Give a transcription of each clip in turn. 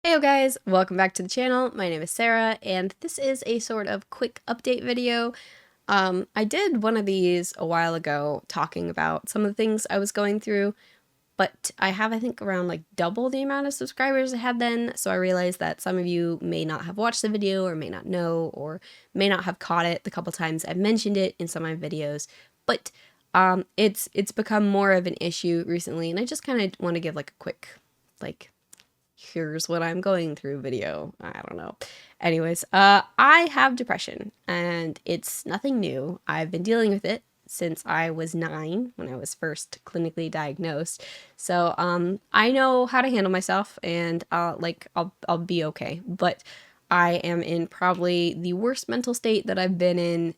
Hey guys, welcome back to the channel. My name is Sarah, and this is a sort of quick update video. I did one of these a while ago talking about some of the things I was going through, but I have, I think, around like double the amount of subscribers I had then, so I realized that some of you may not have watched the video or may not know or may not have caught it the couple times I've mentioned it in some of my videos, but it's become more of an issue recently, and I just kind of want to give like a quick, like, here's what I'm going through video. I don't know. Anyways, I have depression and it's nothing new. I've been dealing with it since I was 9 when I was first clinically diagnosed. So, I know how to handle myself and, I'll be okay. But I am in probably the worst mental state that I've been in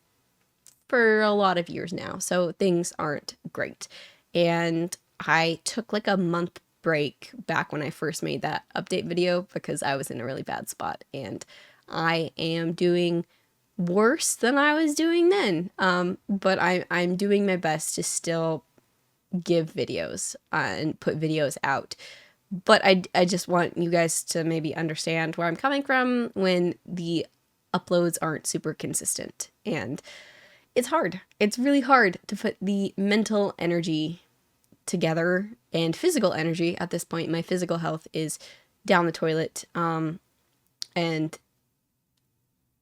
for a lot of years now. So things aren't great. And I took like a month break back when I first made that update video because I was in a really bad spot, and I am doing worse than I was doing then. But I'm doing my best to still give videos and put videos out. But I just want you guys to maybe understand where I'm coming from when the uploads aren't super consistent. And it's hard. It's really hard to put the mental energy together and physical energy at this point. My physical health is down the toilet. And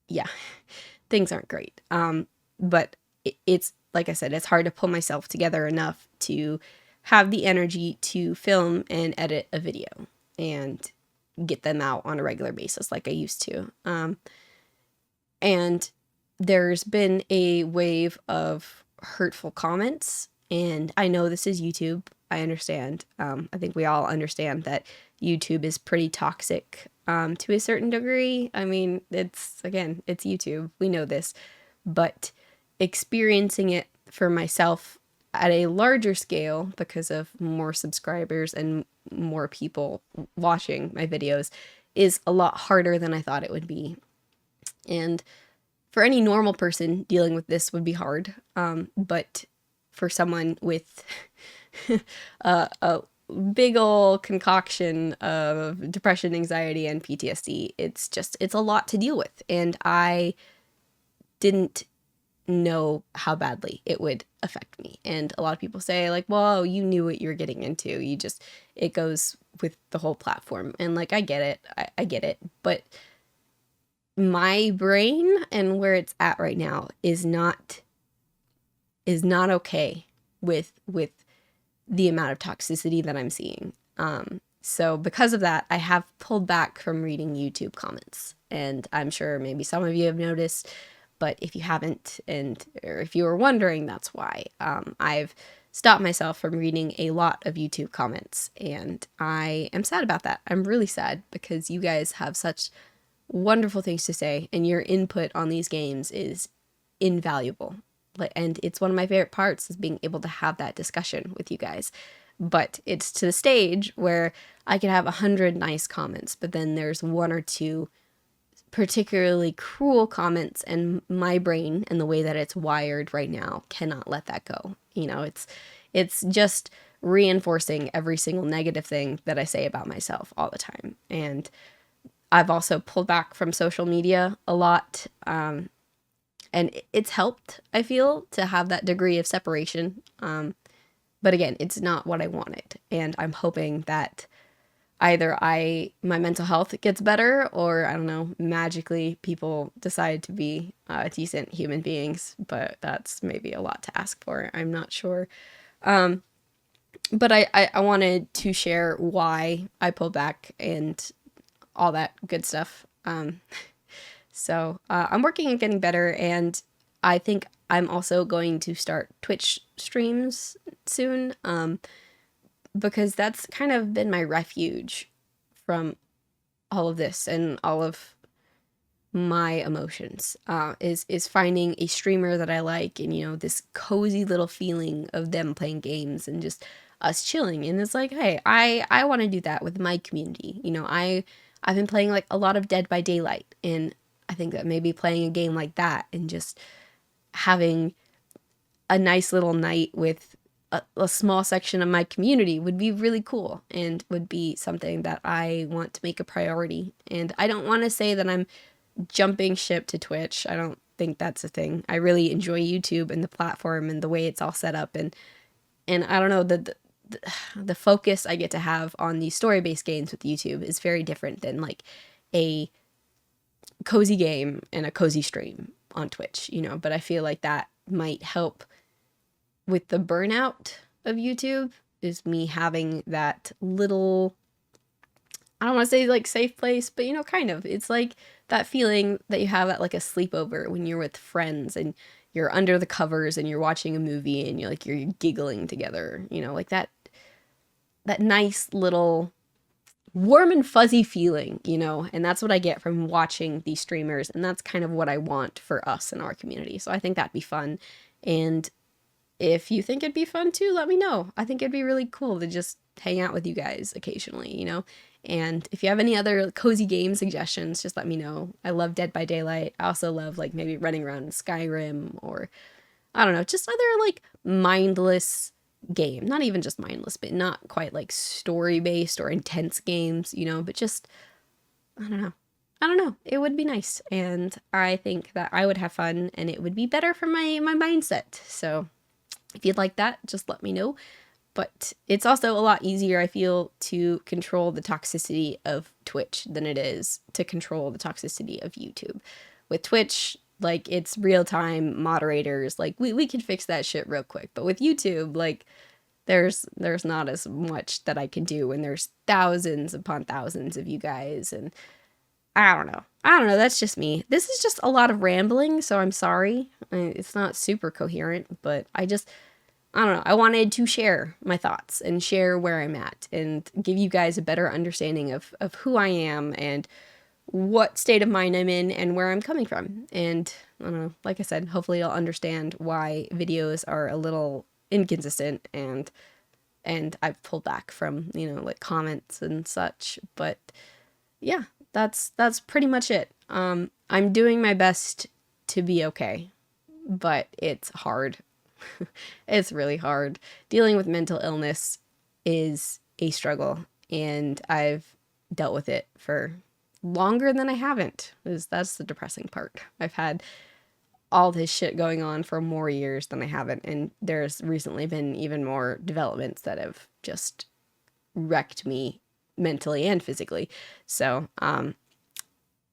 yeah, things aren't great. But it's, like I said, it's hard to pull myself together enough to have the energy to film and edit a video and get them out on a regular basis like I used to. And there's been a wave of hurtful comments, and I know this is YouTube. I understand. I think we all understand that YouTube is pretty toxic to a certain degree. I mean, it's YouTube. We know this. But experiencing it for myself at a larger scale because of more subscribers and more people watching my videos is a lot harder than I thought it would be. And for any normal person, dealing with this would be hard. But for someone with a big ol' concoction of depression, anxiety, and PTSD, it's a lot to deal with. And I didn't know how badly it would affect me. And a lot of people say, like, well, you knew what you were getting into. It goes with the whole platform. And like, I get it. I get it. But my brain and where it's at right now is not okay with the amount of toxicity that I'm seeing. So because of that, I have pulled back from reading YouTube comments, and I'm sure maybe some of you have noticed, but if you haven't, or if you were wondering, that's why. I've stopped myself from reading a lot of YouTube comments, and I am sad about that. I'm really sad because you guys have such wonderful things to say, and your input on these games is invaluable. And it's one of my favorite parts, is being able to have that discussion with you guys. But it's to the stage where I could have 100 nice comments, but then there's one or two particularly cruel comments, and my brain and the way that it's wired right now cannot let that go. You know, it's just reinforcing every single negative thing that I say about myself all the time. And I've also pulled back from social media a lot, and it's helped, I feel, to have that degree of separation. But again, it's not what I wanted, and I'm hoping that either my mental health gets better, or I don't know, magically people decide to be decent human beings. But that's maybe a lot to ask for. I'm not sure. But I wanted to share why I pulled back and all that good stuff. So I'm working on getting better, and I think I'm also going to start Twitch streams soon, because that's kind of been my refuge from all of this and all of my emotions, is finding a streamer that I like, and, you know, this cozy little feeling of them playing games and just us chilling. And it's like, hey, I want to do that with my community. You know, I've been playing like a lot of Dead by Daylight, and I think that maybe playing a game like that and just having a nice little night with a small section of my community would be really cool and would be something that I want to make a priority. And I don't want to say that I'm jumping ship to Twitch. I don't think that's a thing. I really enjoy YouTube and the platform and the way it's all set up, and I don't know, the focus I get to have on these story-based games with YouTube is very different than like a cozy game and a cozy stream on Twitch, you know, but I feel like that might help with the burnout of YouTube, is me having that little, I don't want to say like safe place, but you know, kind of. It's like that feeling that you have at like a sleepover when you're with friends and you're under the covers and you're watching a movie and you're giggling together, you know, like that nice little warm and fuzzy feeling, you know, and that's what I get from watching these streamers, and that's kind of what I want for us in our community. So I think that'd be fun. And if you think it'd be fun too, let me know. I think it'd be really cool to just hang out with you guys occasionally, you know. And if you have any other cozy game suggestions, just let me know. I love Dead by Daylight. I also love like maybe running around in Skyrim, or I don't know, just other like mindless game. Not even just mindless, but not quite like story based or intense games, you know, but just, I don't know. I don't know. It would be nice. And I think that I would have fun and it would be better for my mindset. So if you'd like that, just let me know. But it's also a lot easier, I feel, to control the toxicity of Twitch than it is to control the toxicity of YouTube. With Twitch, like, it's real-time moderators. Like, we can fix that shit real quick. But with YouTube, like, there's not as much that I can do when there's thousands upon thousands of you guys. And I don't know. That's just me. This is just a lot of rambling, so I'm sorry. It's not super coherent, but I don't know. I wanted to share my thoughts and share where I'm at and give you guys a better understanding of who I am and what state of mind I'm in and where I'm coming from. And I don't know, like I said, hopefully you'll understand why videos are a little inconsistent and I've pulled back from, you know, like comments and such. But yeah, that's pretty much it. I'm doing my best to be okay, but it's hard. It's really hard. Dealing with mental illness is a struggle, and I've dealt with it for longer than I haven't. That's the depressing part. I've had all this shit going on for more years than I haven't, and there's recently been even more developments that have just wrecked me mentally and physically. So,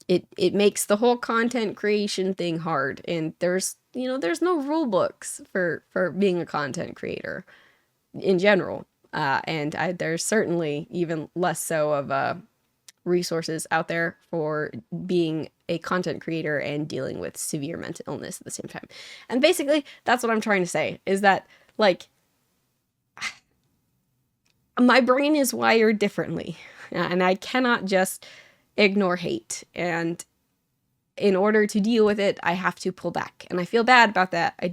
it makes the whole content creation thing hard, and there's no rule books for being a content creator in general, and there's certainly even less so of resources out there for being a content creator and dealing with severe mental illness at the same time. And basically that's what I'm trying to say, is that like my brain is wired differently, and I cannot just ignore hate, and in order to deal with it, I have to pull back, and I feel bad about that. I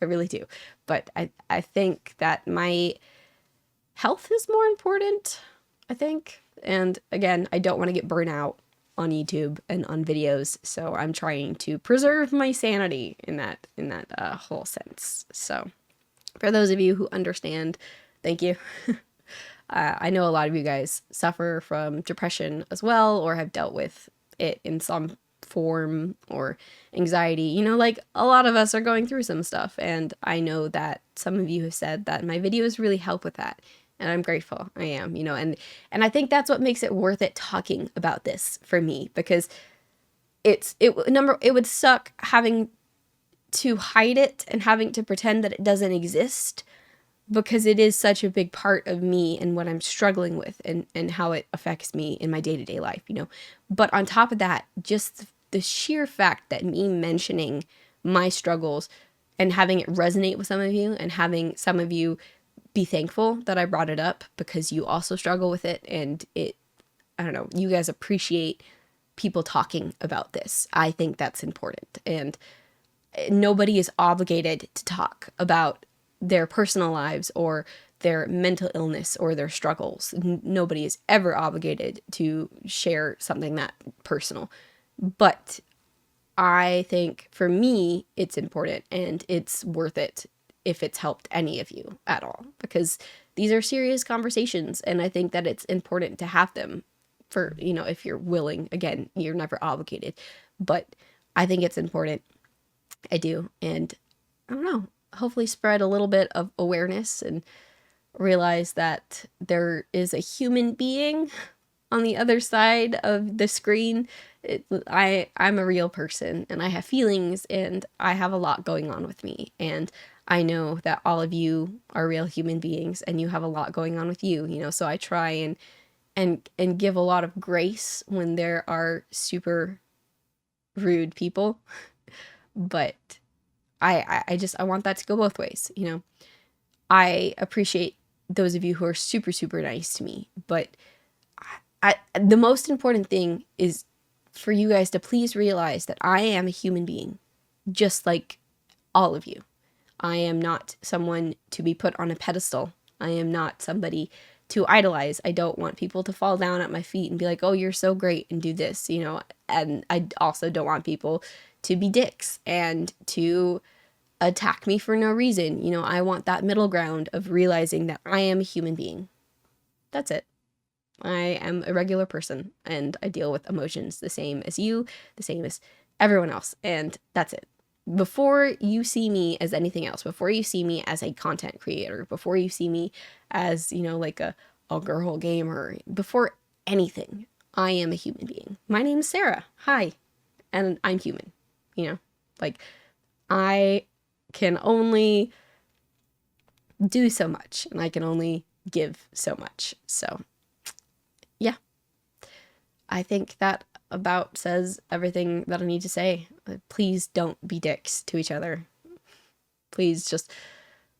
really do. But I think that my health is more important, I think. And again, I don't want to get burnt out on YouTube and on videos, so I'm trying to preserve my sanity in that whole sense. So for those of you who understand, thank you. I know a lot of you guys suffer from depression as well, or have dealt with it in some form, or anxiety. You know, like a lot of us are going through some stuff, and I know that some of you have said that my videos really help with that, and I'm grateful. I am, you know, and I think that's what makes it worth it talking about this for me, because it would suck having to hide it and having to pretend that it doesn't exist, because it is such a big part of me and what I'm struggling with, and how it affects me in my day-to-day life, you know. But on top of that, just the sheer fact that me mentioning my struggles and having it resonate with some of you, and having some of you be thankful that I brought it up because you also struggle with it, and I don't know, you guys appreciate people talking about this. I think that's important, and nobody is obligated to talk about their personal lives or their mental illness or their struggles. Nobody is ever obligated to share something that personal. But I think for me, it's important, and it's worth it if it's helped any of you at all, because these are serious conversations, and I think that it's important to have them for, you know, if you're willing. Again, you're never obligated, but I think it's important. I do. And I don't know, hopefully spread a little bit of awareness and realize that there is a human being on the other side of the screen. I'm a real person, and I have feelings, and I have a lot going on with me. And I know that all of you are real human beings, and you have a lot going on with you, you know, so I try and give a lot of grace when there are super rude people. But I want that to go both ways, you know. I appreciate those of you who are super, super nice to me, but the most important thing is for you guys to please realize that I am a human being, just like all of you. I am not someone to be put on a pedestal. I am not somebody to idolize. I don't want people to fall down at my feet and be like, oh, you're so great, and do this, you know. And I also don't want people to be dicks and to attack me for no reason. You know, I want that middle ground of realizing that I am a human being. That's it. I am a regular person, and I deal with emotions the same as you, the same as everyone else, and that's it. Before you see me as anything else, before you see me as a content creator, before you see me as, you know, like a girl gamer, before anything, I am a human being. My name's Sarah. Hi. And I'm human, you know? Like, I can only do so much, and I can only give so much. So yeah, I think that about says everything that I need to say. Please don't be dicks to each other. Please just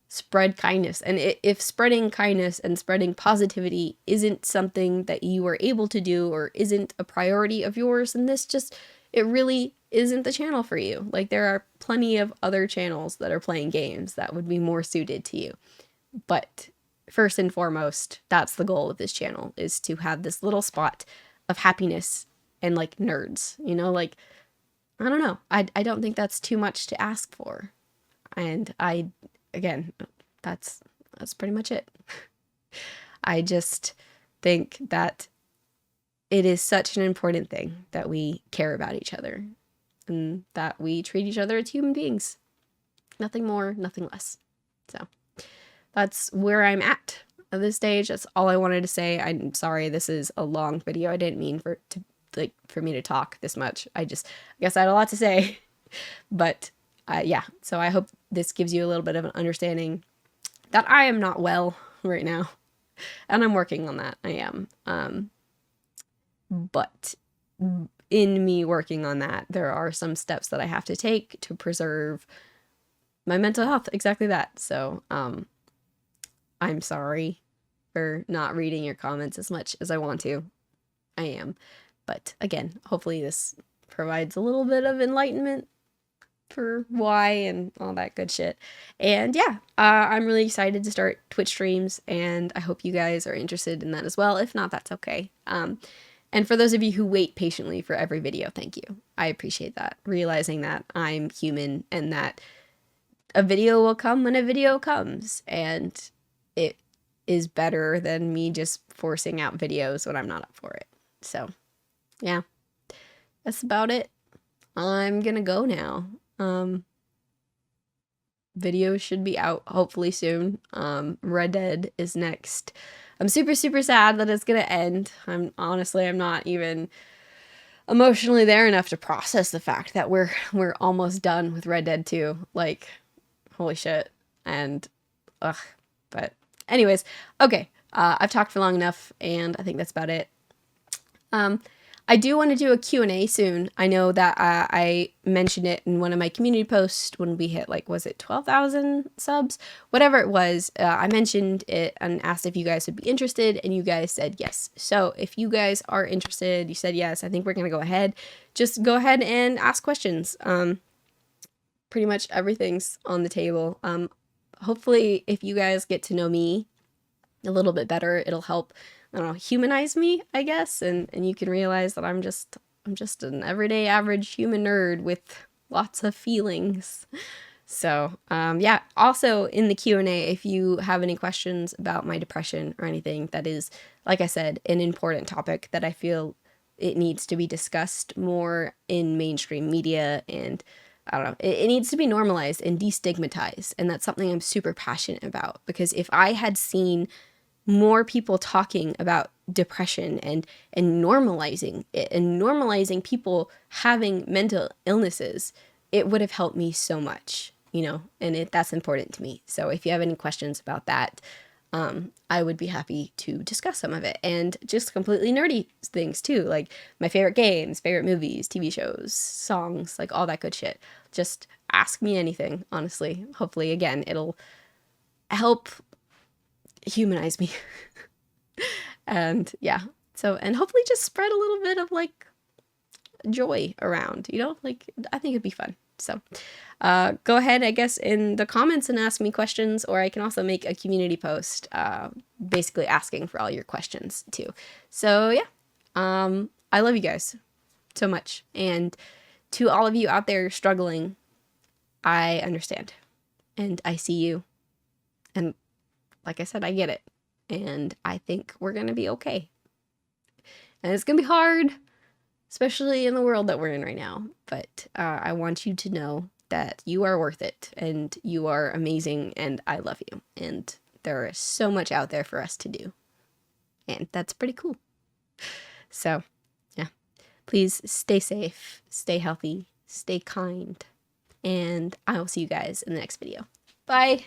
spread kindness. And if spreading kindness and spreading positivity isn't something that you are able to do or isn't a priority of yours, then it really isn't the channel for you. Like, there are plenty of other channels that are playing games that would be more suited to you. But first and foremost, that's the goal of this channel, is to have this little spot of happiness and, like, nerds, you know, like, I don't know. I don't think that's too much to ask for. And again, that's pretty much it. I just think that it is such an important thing that we care about each other and that we treat each other as human beings. Nothing more, nothing less. So that's where I'm at this stage. That's all I wanted to say. I'm sorry this is a long video. I didn't mean for me to talk this much. I guess I had a lot to say. But yeah, so I hope this gives you a little bit of an understanding that I am not well right now. And I'm working on that. I am. But in me working on that, there are some steps that I have to take to preserve my mental health. Exactly that. So I'm sorry for not reading your comments as much as I want to. I am. But again, hopefully this provides a little bit of enlightenment for why and all that good shit. And yeah, I'm really excited to start Twitch streams, and I hope you guys are interested in that as well. If not, that's okay. And for those of you who wait patiently for every video, thank you. I appreciate that. Realizing that I'm human and that a video will come when a video comes, and it is better than me just forcing out videos when I'm not up for it. So yeah, that's about it. I'm gonna go now. Videos should be out hopefully soon. Red Dead is next. I'm super, super sad that it's gonna end. I'm not even emotionally there enough to process the fact that we're almost done with Red Dead 2. Like, holy shit. And ugh. But anyways, okay. I've talked for long enough, and I think that's about it. I do want to do a Q&A soon. I know that I mentioned it in one of my community posts when we hit, like, was it 12,000 subs? Whatever it was, I mentioned it and asked if you guys would be interested, and you guys said yes. So if you guys are interested, you said yes, I think we're going to go ahead. Just go ahead and ask questions. Pretty much everything's on the table. Hopefully, if you guys get to know me a little bit better, it'll help, I don't know, humanize me, I guess, and you can realize that I'm just an everyday average human nerd with lots of feelings. So, yeah, also in the Q&A, if you have any questions about my depression or anything, that is, like I said, an important topic that I feel it needs to be discussed more in mainstream media, and I don't know, it needs to be normalized and destigmatized. And that's something I'm super passionate about, because if I had seen more people talking about depression and normalizing it and normalizing people having mental illnesses, it would have helped me so much, you know, and that's important to me. So if you have any questions about that, I would be happy to discuss some of it, and just completely nerdy things too, like my favorite games, favorite movies, TV shows, songs, like all that good shit. Just ask me anything, honestly. Hopefully, again, it'll help humanize me. And yeah, so, and hopefully just spread a little bit of like joy around, you know, like I think it'd be fun. So go ahead, I guess, in the comments and ask me questions, or I can also make a community post basically asking for all your questions too. So yeah, I love you guys so much, and to all of you out there struggling, I understand and I see you, and like I said, I get it, and I think we're gonna be okay. And it's gonna be hard, especially in the world that we're in right now, but I want you to know that you are worth it, and you are amazing, and I love you, and there is so much out there for us to do, and that's pretty cool. So yeah, please stay safe, stay healthy, stay kind, and I will see you guys in the next video. Bye!